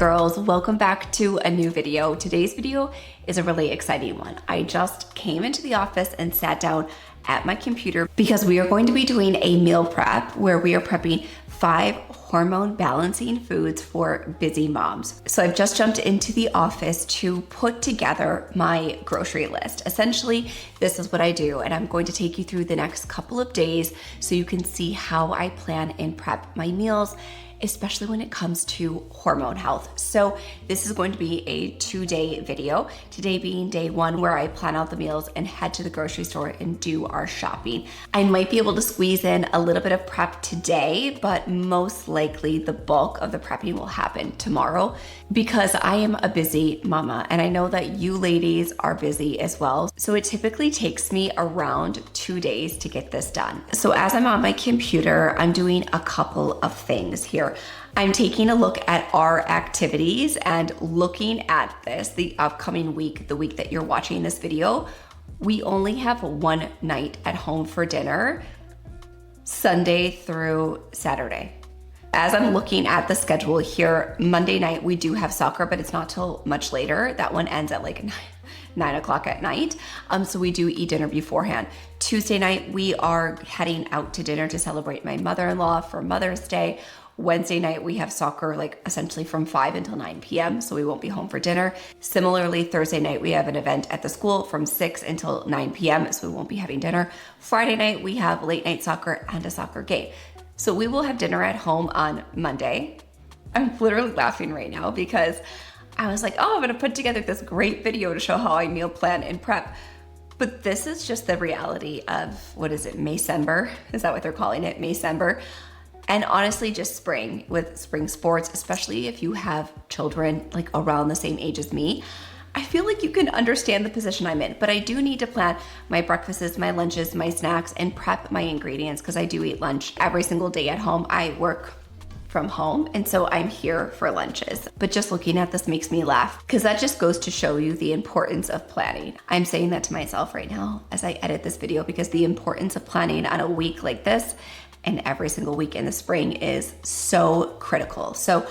girls, welcome back to a new video. Today's video is a really exciting one. I just came into the office and sat down at my computer because we are going to be doing a meal prep where we are prepping 5 hormone balancing foods for busy moms. So I've just jumped into the office to put together my grocery list. Essentially, this is what I do, and I'm going to take you through the next couple of days so you can see how I plan and prep my meals, especially when it comes to hormone health. So this is going to be a 2-day video. Today being day 1, where I plan out the meals and head to the grocery store and do our shopping. I might be able to squeeze in a little bit of prep today, but most likely the bulk of the prepping will happen tomorrow because I am a busy mama and I know that you ladies are busy as well. So it typically takes me around 2 days to get this done. So as I'm on my computer, I'm doing a couple of things here. I'm taking a look at our activities and looking at this, the upcoming week, the week that you're watching this video, we only have one night at home for dinner, Sunday through Saturday. As I'm looking at the schedule here, Monday night we do have soccer, but it's not till much later. That one ends at like 9 o'clock at night. So we do eat dinner beforehand. Tuesday night, we are heading out to dinner to celebrate my mother-in-law for Mother's Day. Wednesday night, we have soccer like essentially from 5 until 9 p.m. So we won't be home for dinner. Similarly, Thursday night, we have an event at the school from 6 until 9 p.m. So we won't be having dinner. Friday night, we have late night soccer and a soccer game. So we will have dinner at home on Monday. I'm literally laughing right now because I was like, oh, I'm gonna put together this great video to show how I meal plan and prep. But this is just the reality of, what is it, Maycember? Is that what they're calling it, Maycember? And honestly, just spring with spring sports, especially if you have children like around the same age as me, I feel like you can understand the position I'm in. But I do need to plan my breakfasts, my lunches, my snacks, and prep my ingredients because I do eat lunch every single day at home. I work from home, and so I'm here for lunches. But just looking at this makes me laugh because that just goes to show you the importance of planning. I'm saying that to myself right now as I edit this video because the importance of planning on a week like this and every single week in the spring is so critical. So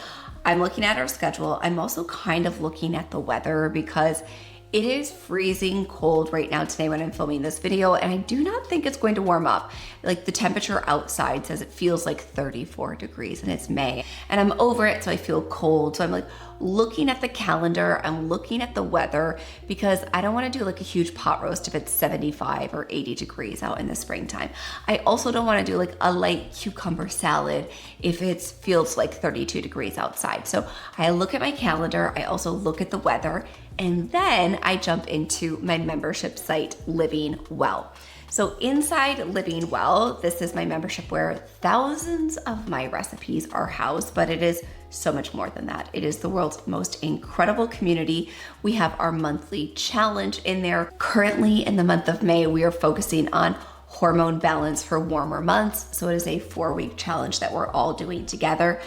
I'm looking at our schedule. I'm also kind of looking at the weather because it is freezing cold right now today when I'm filming this video, and I do not think it's going to warm up. Like the temperature outside says it feels like 34 degrees and it's May, and I'm over it, so I feel cold. So I'm like looking at the calendar, I'm looking at the weather because I don't want to do like a huge pot roast if it's 75 or 80 degrees out in the springtime. I also don't want to do like a light cucumber salad if it feels like 32 degrees outside. So I look at my calendar, I also look at the weather, and then I jump into my membership site, Living Well. So inside Living Well, this is my membership where thousands of my recipes are housed, but it is so much more than that. It is the world's most incredible community. We have our monthly challenge in there. Currently in the month of May, we are focusing on hormone balance for warmer months. So it is a 4-week challenge that we're all doing together.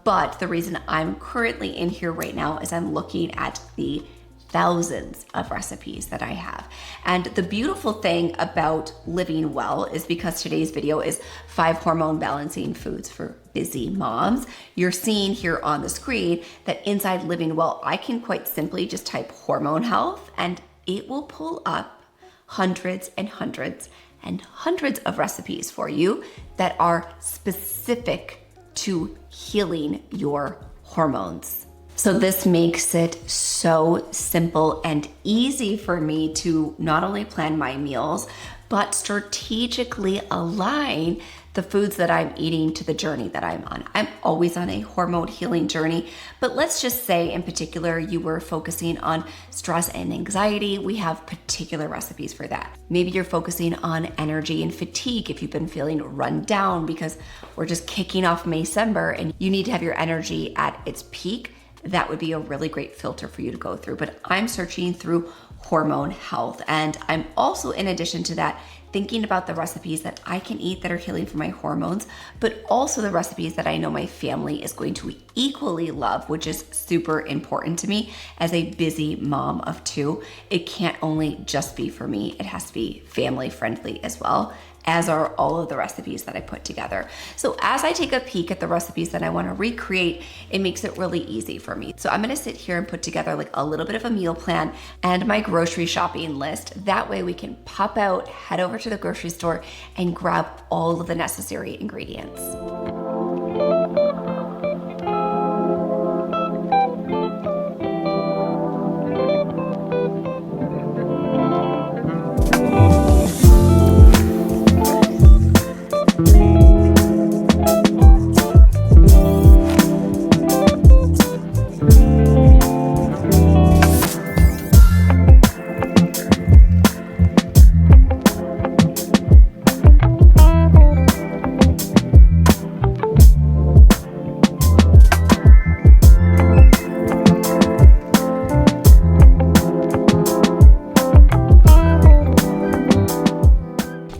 But the reason I'm currently in here right now is I'm looking at the thousands of recipes that I have. And the beautiful thing about Living Well is because today's video is 5 hormone balancing foods for busy moms, you're seeing here on the screen that inside Living Well, I can quite simply just type hormone health and it will pull up hundreds and hundreds and hundreds of recipes for you that are specific to healing your hormones. So this makes it so simple and easy for me to not only plan my meals, but strategically align the foods that I'm eating to the journey that I'm on. I'm always on a hormone healing journey, but let's just say in particular, you were focusing on stress and anxiety. We have particular recipes for that. Maybe you're focusing on energy and fatigue if you've been feeling run down because we're just kicking off Maycember and you need to have your energy at its peak. That would be a really great filter for you to go through. But I'm searching through hormone health. And I'm also, in addition to that, thinking about the recipes that I can eat that are healing for my hormones, but also the recipes that I know my family is going to equally love, which is super important to me as a busy mom of 2. It can't only just be for me, it has to be family friendly as well. as are all of the recipes that I put together. So as I take a peek at the recipes that I want to recreate, it makes it really easy for me. So I'm going to sit here and put together like a little bit of a meal plan and my grocery shopping list. That way we can pop out, head over to the grocery store and grab all of the necessary ingredients.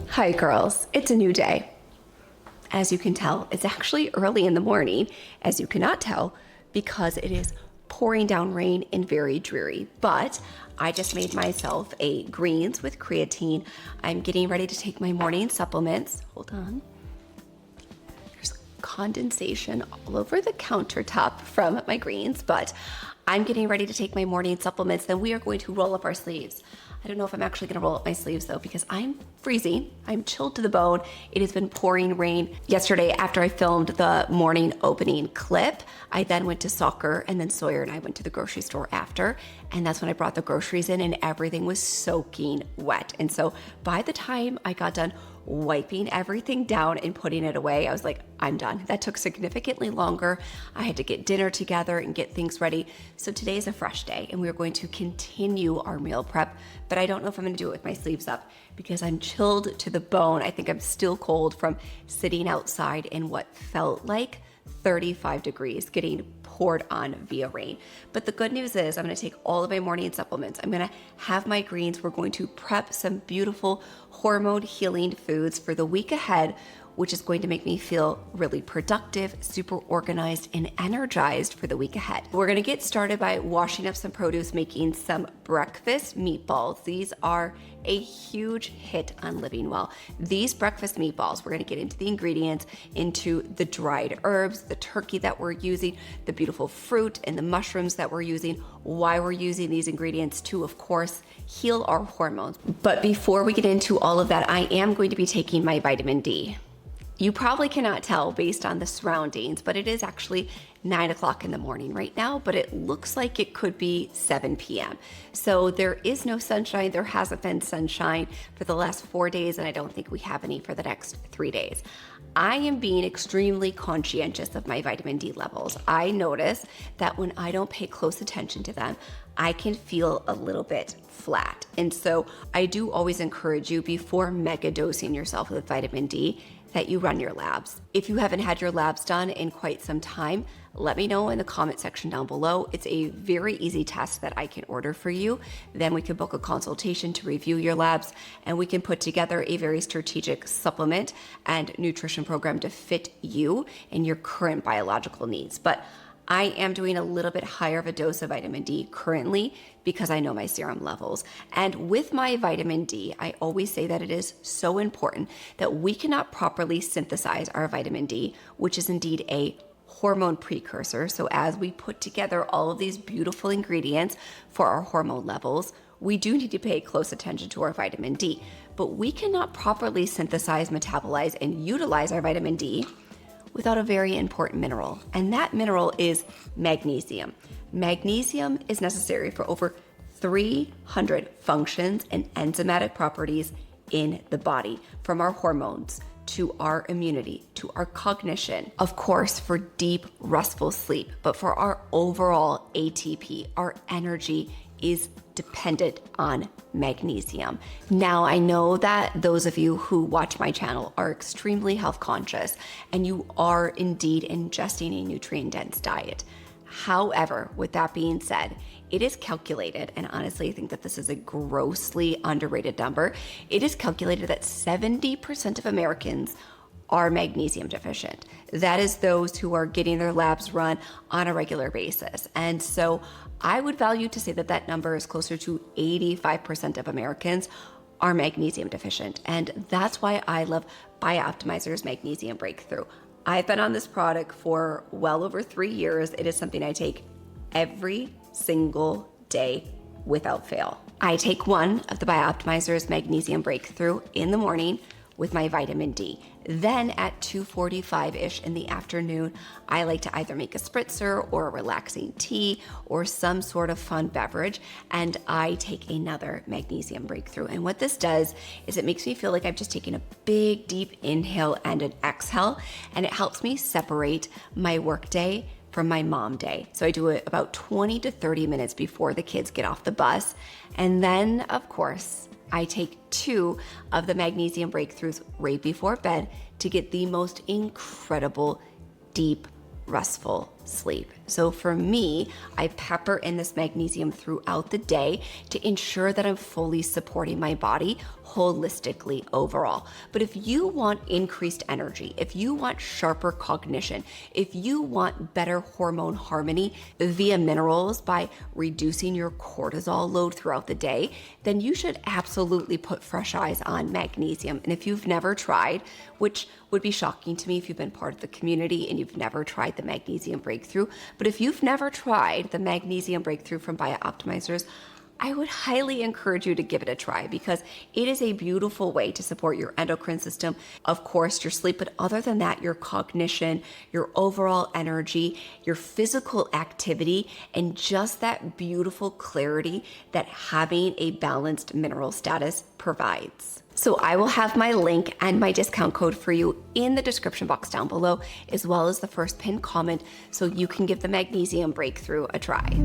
Hi girls, it's a new day. As you can tell, it's actually early in the morning, as you cannot tell, because it is pouring down rain and very dreary. But I just made myself a greens with creatine. I'm getting ready to take my morning supplements. Hold on. There's condensation all over the countertop from my greens, but I'm getting ready to take my morning supplements. Then we are going to roll up our sleeves. I don't know if I'm actually gonna roll up my sleeves though, because I'm freezing. I'm chilled to the bone. It has been pouring rain. Yesterday, after I filmed the morning opening clip, I then went to soccer, and then Sawyer and I went to the grocery store after. And that's when I brought the groceries in and everything was soaking wet. And so by the time I got done wiping everything down and putting it away, I was like, I'm done. That took significantly longer. I had to get dinner together and get things ready. So today is a fresh day and we're going to continue our meal prep, but I don't know if I'm gonna do it with my sleeves up because I'm chilled to the bone. I think I'm still cold from sitting outside in what felt like 35 degrees getting poured on via rain. But the good news is I'm gonna take all of my morning supplements. I'm gonna have my greens. We're going to prep some beautiful hormone healing foods for the week ahead, which is going to make me feel really productive, super organized, and energized for the week ahead. We're gonna get started by washing up some produce, making some breakfast meatballs. These are a huge hit on Living Well. These breakfast meatballs, we're gonna get into the ingredients, into the dried herbs, the turkey that we're using, the beautiful fruit and the mushrooms that we're using, why we're using these ingredients to, of course, heal our hormones. But before we get into all of that, I am going to be taking my vitamin D. You probably cannot tell based on the surroundings, but it is actually 9 o'clock in the morning right now, but it looks like it could be 7 p.m. So there is no sunshine. There hasn't been sunshine for the last 4 days, and I don't think we have any for the next 3 days. I am being extremely conscientious of my vitamin D levels. I notice that when I don't pay close attention to them, I can feel a little bit flat. And so I do always encourage you, before mega dosing yourself with vitamin D, that you run your labs. If you haven't had your labs done in quite some time, let me know in the comment section down below. It's a very easy test that I can order for you. Then we can book a consultation to review your labs, and we can put together a very strategic supplement and nutrition program to fit you and your current biological needs. But I am doing a little bit higher of a dose of vitamin D currently because I know my serum levels. And with my vitamin D, I always say that it is so important that we cannot properly synthesize our vitamin D, which is indeed a hormone precursor. So as we put together all of these beautiful ingredients for our hormone levels, we do need to pay close attention to our vitamin D. But we cannot properly synthesize, metabolize, and utilize our vitamin D without a very important mineral, and that mineral is magnesium. Magnesium is necessary for over 300 functions and enzymatic properties in the body, from our hormones to our immunity to our cognition, of course, for deep, restful sleep, but for our overall ATP, our energy is dependent on magnesium. Now, I know that those of you who watch my channel are extremely health conscious and you are indeed ingesting a nutrient-dense diet. However, with that being said, it is calculated, and honestly, I think that this is a grossly underrated number. It is calculated that 70% of Americans are magnesium deficient. That is those who are getting their labs run on a regular basis. And so I would value to say that that number is closer to 85% of Americans are magnesium deficient. And that's why I love BioOptimizer's Magnesium Breakthrough. I've been on this product for well over 3 years. It is something I take every single day without fail. I take one of the BioOptimizer's Magnesium Breakthrough in the morning with my vitamin D. Then at 2:45-ish in the afternoon, I like to either make a spritzer or a relaxing tea or some sort of fun beverage, and I take another Magnesium Breakthrough. And what this does is it makes me feel like I've just taken a big, deep inhale and an exhale, and it helps me separate my workday from my mom day. So I do it about 20 to 30 minutes before the kids get off the bus. And then, of course, I take 2 of the Magnesium Breakthroughs right before bed to get the most incredible, deep, restful sleep. So for me, I pepper in this magnesium throughout the day to ensure that I'm fully supporting my body holistically overall. But if you want increased energy, if you want sharper cognition, if you want better hormone harmony via minerals by reducing your cortisol load throughout the day, then you should absolutely put fresh eyes on magnesium. And if you've never tried, which would be shocking to me if you've been part of the community and you've never tried the Magnesium Breakthrough, but if you've never tried the Magnesium Breakthrough from BioOptimizers, I would highly encourage you to give it a try because it is a beautiful way to support your endocrine system, of course, your sleep, but other than that, your cognition, your overall energy, your physical activity, and just that beautiful clarity that having a balanced mineral status provides. So I will have my link and my discount code for you in the description box down below, as well as the first pinned comment, so you can give the Magnesium Breakthrough a try.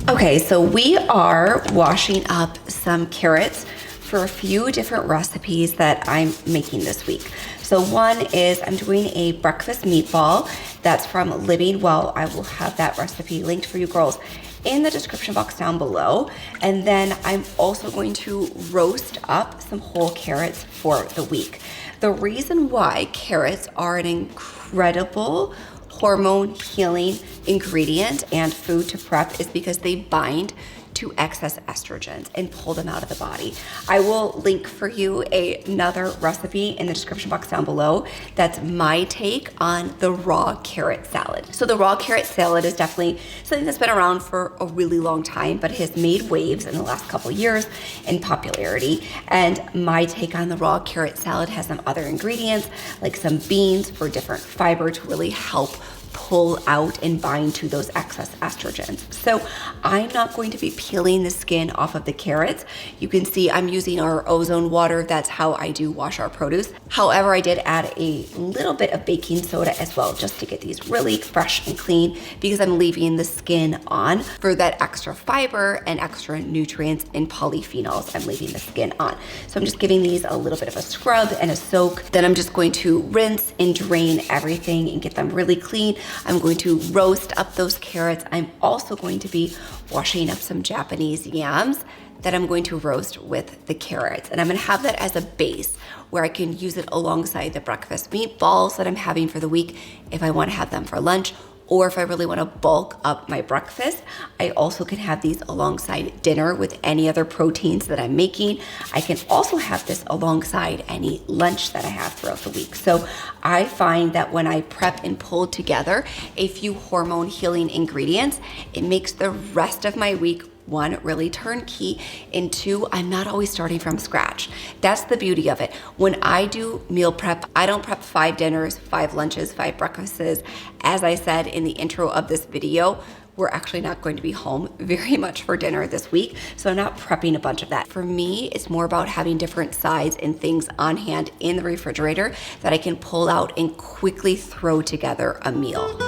Okay, so we are washing up some carrots for a few different recipes that I'm making this week. So one is I'm doing a breakfast meatball that's from Living Well. I will have that recipe linked for you girls in the description box down below. And then I'm also going to roast up some whole carrots for the week. The reason why carrots are an incredible hormone healing ingredient and food to prep is because they bind to excess estrogens and pull them out of the body. I will link for you another recipe in the description box down below. That's my take on the raw carrot salad. So the raw carrot salad is definitely something that's been around for a really long time, but has made waves in the last couple of years in popularity. And my take on the raw carrot salad has some other ingredients, like some beans for different fiber to really help pull out and bind to those excess estrogens. So I'm not going to be peeling the skin off of the carrots. You can see I'm using our ozone water. That's how I do wash our produce. However, I did add a little bit of baking soda as well, just to get these really fresh and clean, because I'm leaving the skin on for that extra fiber and extra nutrients and polyphenols. I'm leaving the skin on. So I'm just giving these a little bit of a scrub and a soak. Then I'm just going to rinse and drain everything and get them really clean. I'm going to roast up those carrots. I'm also going to be washing up some Japanese yams that I'm going to roast with the carrots. And I'm gonna have that as a base where I can use it alongside the breakfast meatballs that I'm having for the week if I wanna have them for lunch, or if I really wanna bulk up my breakfast. I also can have these alongside dinner with any other proteins that I'm making. I can also have this alongside any lunch that I have throughout the week. So I find that when I prep and pull together a few hormone healing ingredients, it makes the rest of my week, one, really turnkey, and two, I'm not always starting from scratch. That's the beauty of it. When I do meal prep, I don't prep 5 dinners, 5 lunches, 5 breakfasts. As I said in the intro of this video, we're actually not going to be home very much for dinner this week, so I'm not prepping a bunch of that. For me, it's more about having different sides and things on hand in the refrigerator that I can pull out and quickly throw together a meal.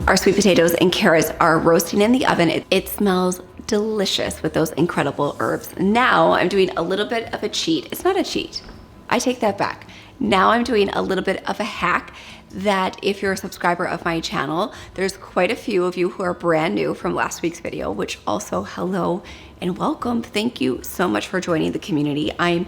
Our sweet potatoes and carrots are roasting in the oven. It smells delicious with those incredible herbs. Now I'm doing a little bit of a cheat. It's not a cheat. I take that back. Now I'm doing a little bit of a hack that if you're a subscriber of my channel, there's quite a few of you who are brand new from last week's video, which also hello and welcome. Thank you so much for joining the community. I'm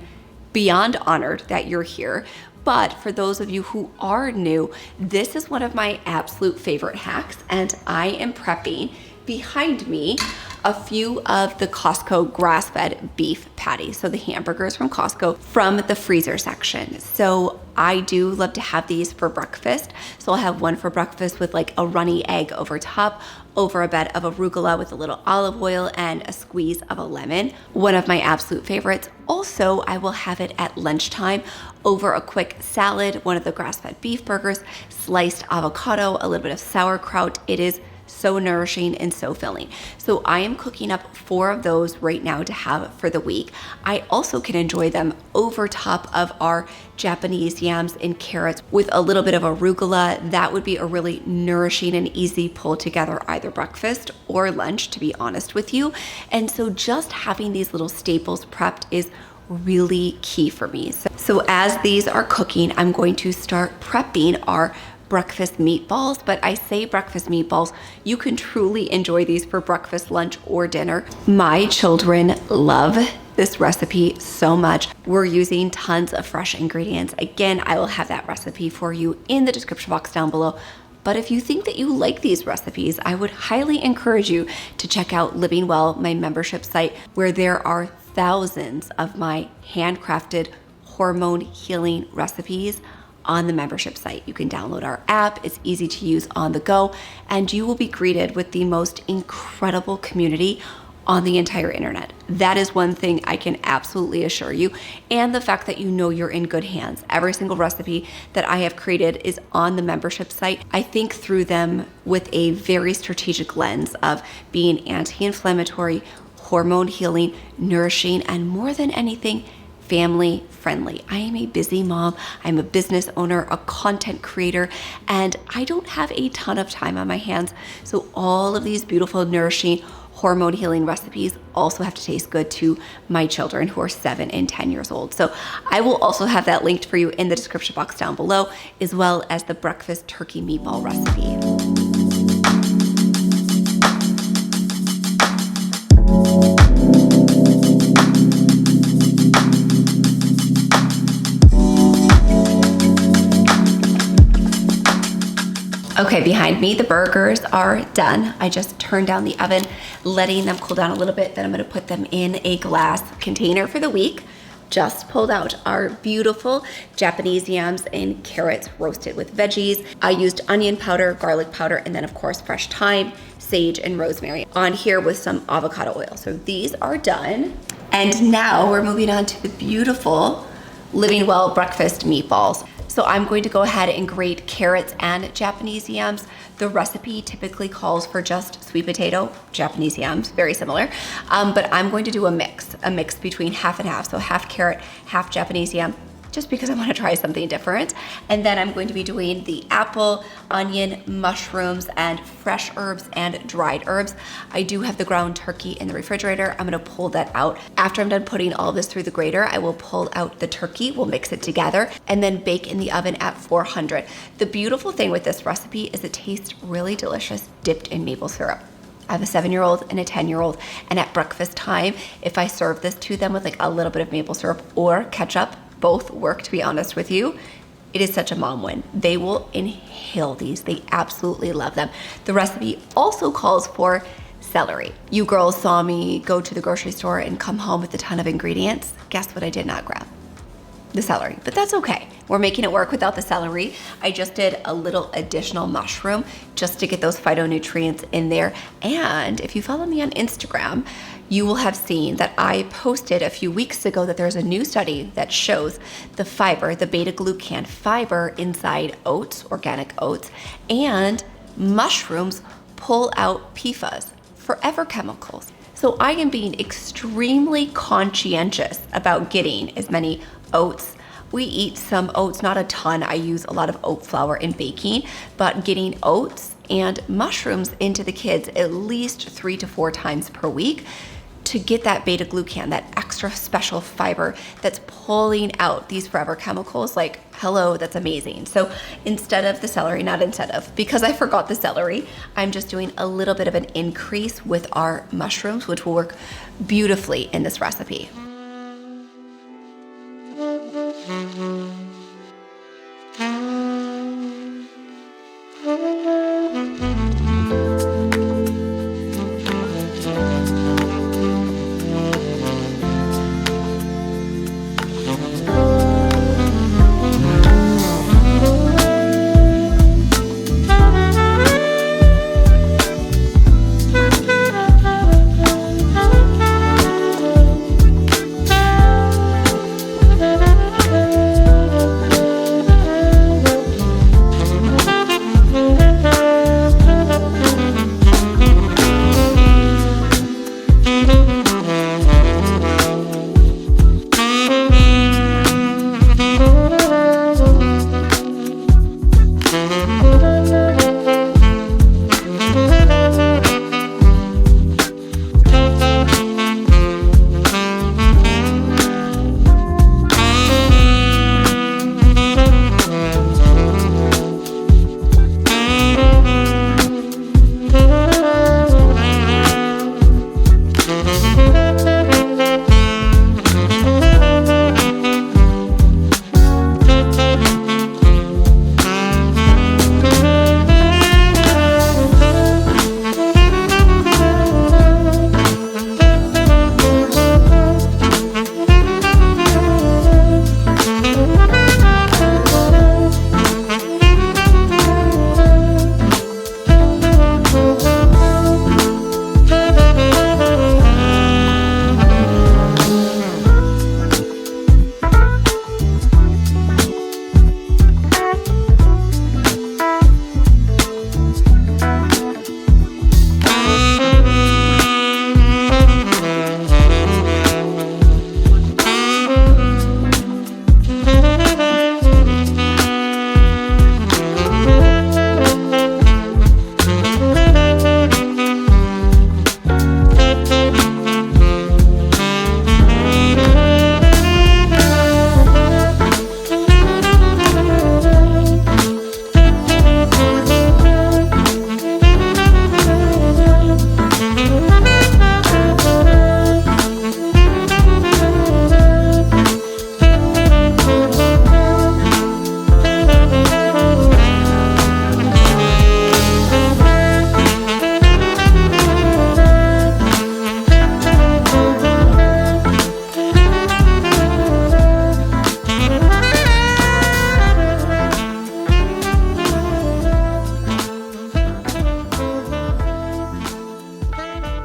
beyond honored that you're here. But for those of you who are new, this is one of my absolute favorite hacks, and I am prepping behind me a few of the Costco grass-fed beef patties. So the hamburgers from Costco from the freezer section. So I do love to have these for breakfast. So I'll have one for breakfast with like a runny egg over top, over a bed of arugula with a little olive oil and a squeeze of a lemon. One of my absolute favorites. Also, I will have it at lunchtime over a quick salad, one of the grass-fed beef burgers, sliced avocado, a little bit of sauerkraut. It is so nourishing and so filling. So I am cooking up 4 of those right now to have for the week. I also can enjoy them over top of our Japanese yams and carrots with a little bit of arugula. That would be a really nourishing and easy pull together either breakfast or lunch, to be honest with you. And so just having these little staples prepped is really key for me. So as these are cooking, I'm going to start prepping our breakfast meatballs, but I say breakfast meatballs, you can truly enjoy these for breakfast, lunch, or dinner. My children love this recipe so much. We're using tons of fresh ingredients. Again, I will have that recipe for you in the description box down below. But if you think that you like these recipes, I would highly encourage you to check out Living Well, my membership site, where there are thousands of my handcrafted hormone healing recipes on the membership site. You can download our app. It's easy to use on the go, and you will be greeted with the most incredible community on the entire internet. That is one thing I can absolutely assure you. And the fact that you know you're in good hands. Every single recipe that I have created is on the membership site. I think through them with a very strategic lens of being anti-inflammatory, hormone healing, nourishing, and more than anything, family friendly. I am a busy mom. I'm a business owner, a content creator, and I don't have a ton of time on my hands. So all of these beautiful, nourishing, hormone healing recipes also have to taste good to my children who are 7 and 10 years old. So I will also have that linked for you in the description box down below, as well as the breakfast turkey meatball recipe. Okay, behind me, the burgers are done. I just turned down the oven, letting them cool down a little bit. Then I'm gonna put them in a glass container for the week. Just pulled out our beautiful Japanese yams and carrots roasted with veggies. I used onion powder, garlic powder, and then of course fresh thyme, sage, and rosemary on here with some avocado oil. So these are done. And now we're moving on to the beautiful Living Well breakfast meatballs. So I'm going to go ahead and grate carrots and Japanese yams. The recipe typically calls for just sweet potato, Japanese yams, very similar. But I'm going to do a mix between half and half. So half carrot, half Japanese yam, just because I want to try something different. And then I'm going to be doing the apple, onion, mushrooms, and fresh herbs and dried herbs. I do have the ground turkey in the refrigerator. I'm gonna pull that out. After I'm done putting all this through the grater, I will pull out the turkey, we'll mix it together, and then bake in the oven at 400. The beautiful thing with this recipe is it tastes really delicious dipped in maple syrup. I have a 7-year-old and a 10-year-old, and at breakfast time, if I serve this to them with like a little bit of maple syrup or ketchup, both work, to be honest with you, it is such a mom win. They will inhale these. They absolutely love them. The recipe also calls for celery. You girls saw me go to the grocery store and come home with a ton of ingredients. Guess what I did not grab? The celery, but that's okay. We're making it work without the celery. I just did a little additional mushroom just to get those phytonutrients in there. And if you follow me on Instagram, you will have seen that I posted a few weeks ago that there's a new study that shows the fiber, the beta-glucan fiber inside oats, organic oats, and mushrooms pull out PFAS, forever chemicals. So I am being extremely conscientious about getting as many oats. We eat some oats, not a ton. I use a lot of oat flour in baking, but getting oats and mushrooms into the kids at least 3 to 4 times per week to get that beta glucan, that extra special fiber that's pulling out these forever chemicals. Like, hello, that's amazing. So instead of the celery, because I forgot the celery, I'm just doing a little bit of an increase with our mushrooms, which will work beautifully in this recipe.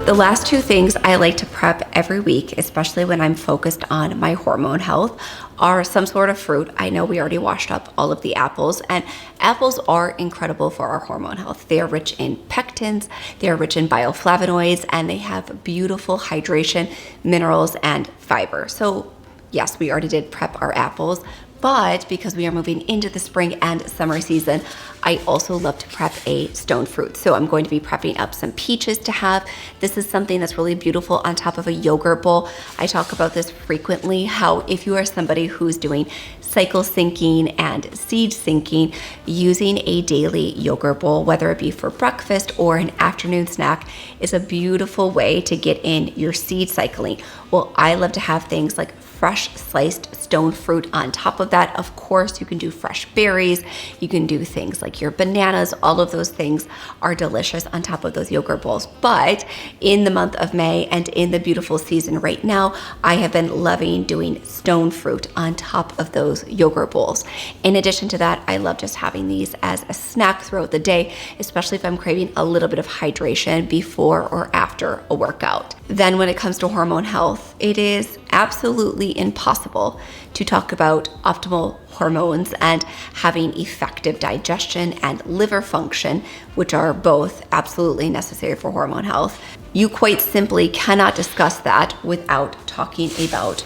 The last two things I like to prep every week, especially when I'm focused on my hormone health, are some sort of fruit. I know we already washed up all of the apples, and apples are incredible for our hormone health. They are rich in pectins, they are rich in bioflavonoids, and they have beautiful hydration, minerals, and fiber. So yes, we already did prep our apples, but because we are moving into the spring and summer season, I also love to prep a stone fruit. So I'm going to be prepping up some peaches to have. This is something that's really beautiful on top of a yogurt bowl. I talk about this frequently, how if you are somebody who's doing cycle syncing and seed syncing, using a daily yogurt bowl, whether it be for breakfast or an afternoon snack, is a beautiful way to get in your seed cycling. Well, I love to have things like fresh sliced stone fruit on top of that. Of course, you can do fresh berries, you can do things like your bananas. All of those things are delicious on top of those yogurt bowls. But in the month of May and in the beautiful season right now, I have been loving doing stone fruit on top of those yogurt bowls. In addition to that, I love just having these as a snack throughout the day, especially if I'm craving a little bit of hydration before or after a workout. Then when it comes to hormone health, it is absolutely impossible to talk about optimal hormones and having effective digestion and liver function, which are both absolutely necessary for hormone health. You quite simply cannot discuss that without talking about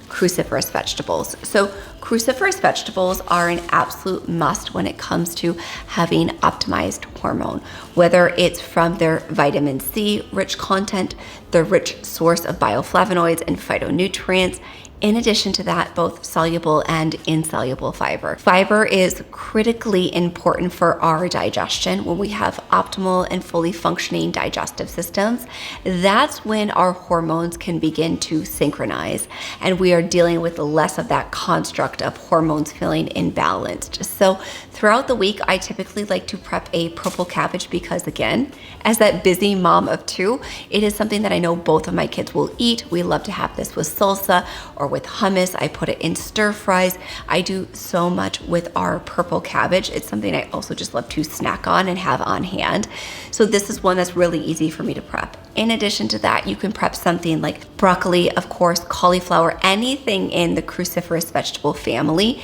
cruciferous vegetables. So cruciferous vegetables are an absolute must when it comes to having optimized hormone, whether it's from their vitamin C rich content, the rich source of bioflavonoids and phytonutrients. In addition to that, both soluble and insoluble fiber. Fiber is critically important for our digestion. When we have optimal and fully functioning digestive systems, that's when our hormones can begin to synchronize, and we are dealing with less of that construct of hormones feeling imbalanced. So throughout the week, I typically like to prep a purple cabbage because, again, as that busy mom of two, it is something that I know both of my kids will eat. We love to have this with salsa or with hummus. I put it in stir fries. I do so much with our purple cabbage. It's something I also just love to snack on and have on hand. So this is one that's really easy for me to prep. In addition to that, you can prep something like broccoli, of course, cauliflower, anything in the cruciferous vegetable family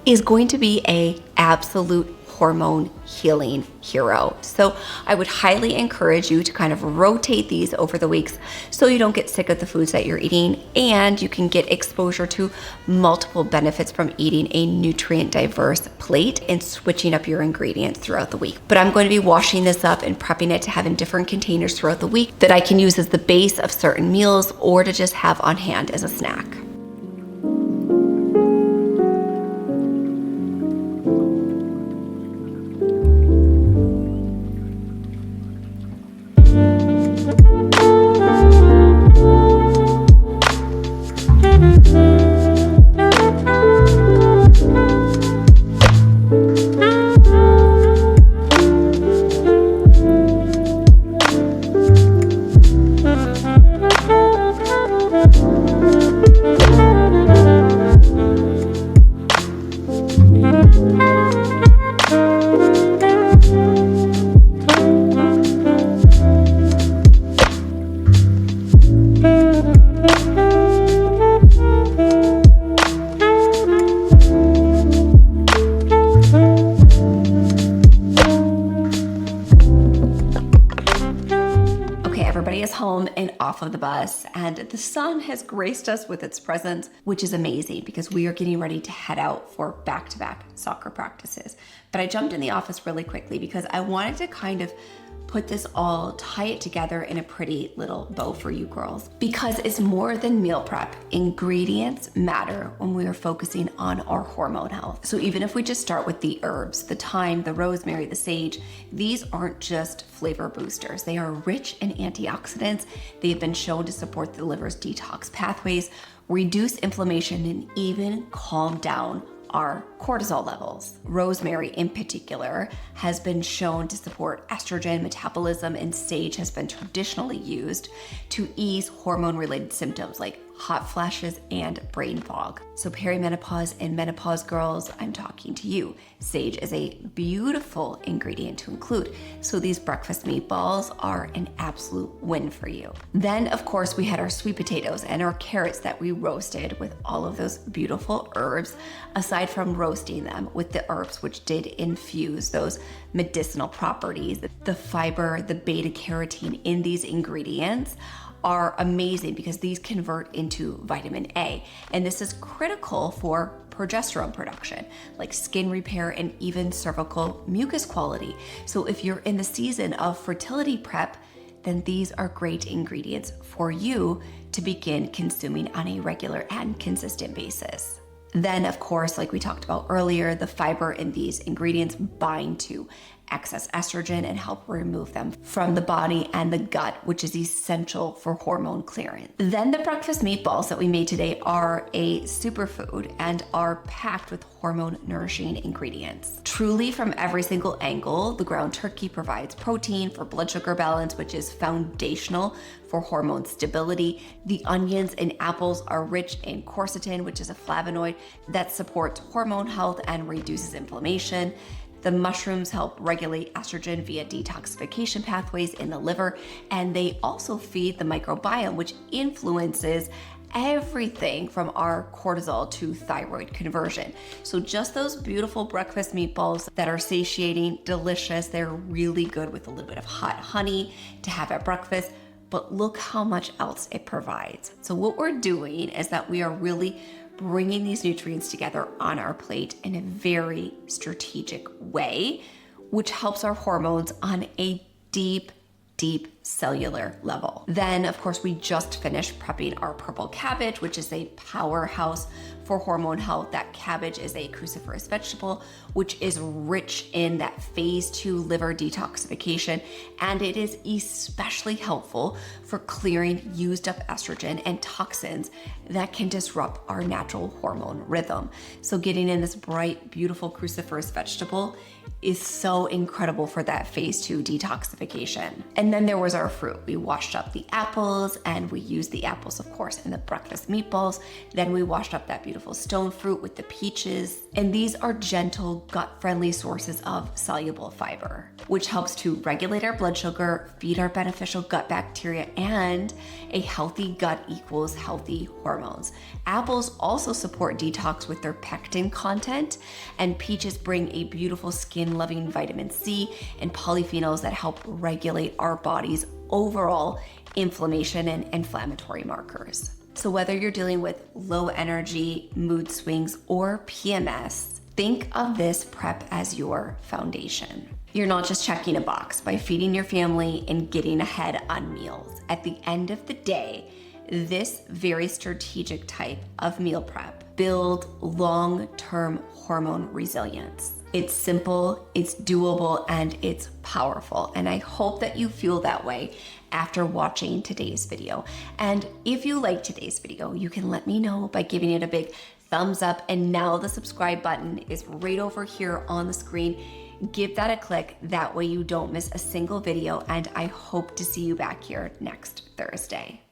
is going to be an absolute hormone healing hero. So I would highly encourage you to kind of rotate these over the weeks so you don't get sick of the foods that you're eating, and you can get exposure to multiple benefits from eating a nutrient diverse plate and switching up your ingredients throughout the week. But I'm going to be washing this up and prepping it to have in different containers throughout the week that I can use as the base of certain meals or to just have on hand as a snack. Everybody is home and off of the bus, and the sun has graced us with its presence, which is amazing because we are getting ready to head out for back-to-back soccer practices. But I jumped in the office really quickly because I wanted to kind of put this all, tie it together in a pretty little bow for you girls, because it's more than meal prep. Ingredients matter when we are focusing on our hormone health. So even if we just start with the herbs, the thyme, the rosemary, the sage, these aren't just flavor boosters. They are rich in antioxidants. They have been shown to support the liver's detox pathways, reduce inflammation, and even calm down our cortisol levels. Rosemary in particular has been shown to support estrogen metabolism, and sage has been traditionally used to ease hormone-related symptoms like hot flashes and brain fog. So perimenopause and menopause girls, I'm talking to you. Sage is a beautiful ingredient to include. So these breakfast meatballs are an absolute win for you. Then of course we had our sweet potatoes and our carrots that we roasted with all of those beautiful herbs, aside from roasting them with the herbs, which did infuse those medicinal properties. The fiber, the beta carotene in these ingredients are amazing because these convert into vitamin A, and this is critical for progesterone production, like skin repair and even cervical mucus quality. So if you're in the season of fertility prep, then these are great ingredients for you to begin consuming on a regular and consistent basis. Then, of course, like we talked about earlier, the fiber in these ingredients bind to excess estrogen and help remove them from the body and the gut, which is essential for hormone clearance. Then the breakfast meatballs that we made today are a superfood and are packed with hormone nourishing ingredients. Truly from every single angle, the ground turkey provides protein for blood sugar balance, which is foundational for hormone stability. The onions and apples are rich in quercetin, which is a flavonoid that supports hormone health and reduces inflammation. The mushrooms help regulate estrogen via detoxification pathways in the liver, and they also feed the microbiome, which influences everything from our cortisol to thyroid conversion. So just those beautiful breakfast meatballs that are satiating, delicious. They're really good with a little bit of hot honey to have at breakfast. but look how much else it provides. So what we're doing is that we are really bringing these nutrients together on our plate in a very strategic way, which helps our hormones on a deep cellular level. Then, of course, we just finished prepping our purple cabbage, which is a powerhouse for hormone health. That cabbage is a cruciferous vegetable, which is rich in that phase 2 liver detoxification, and it is especially helpful for clearing used up estrogen and toxins that can disrupt our natural hormone rhythm. So getting in this bright, beautiful cruciferous vegetable is so incredible for that phase 2 detoxification. And then there was our fruit. We washed up the apples, and we used the apples, of course, in the breakfast meatballs. Then we washed up that beautiful stone fruit with the peaches. And these are gentle, gut-friendly sources of soluble fiber, which helps to regulate our blood sugar, feed our beneficial gut bacteria, and a healthy gut equals healthy hormones. Apples also support detox with their pectin content, and peaches bring a beautiful skin-loving vitamin C and polyphenols that help regulate our body's overall inflammation and inflammatory markers. So whether you're dealing with low energy, mood swings, or PMS, think of this prep as your foundation. You're not just checking a box by feeding your family and getting ahead on meals. At the end of the day, this very strategic type of meal prep builds long-term hormone resilience. It's simple, it's doable, and it's powerful. And I hope that you feel that way after watching today's video. And if you like today's video, you can let me know by giving it a big thumbs up. And now the subscribe button is right over here on the screen. Give that a click. That way you don't miss a single video. And I hope to see you back here next Thursday.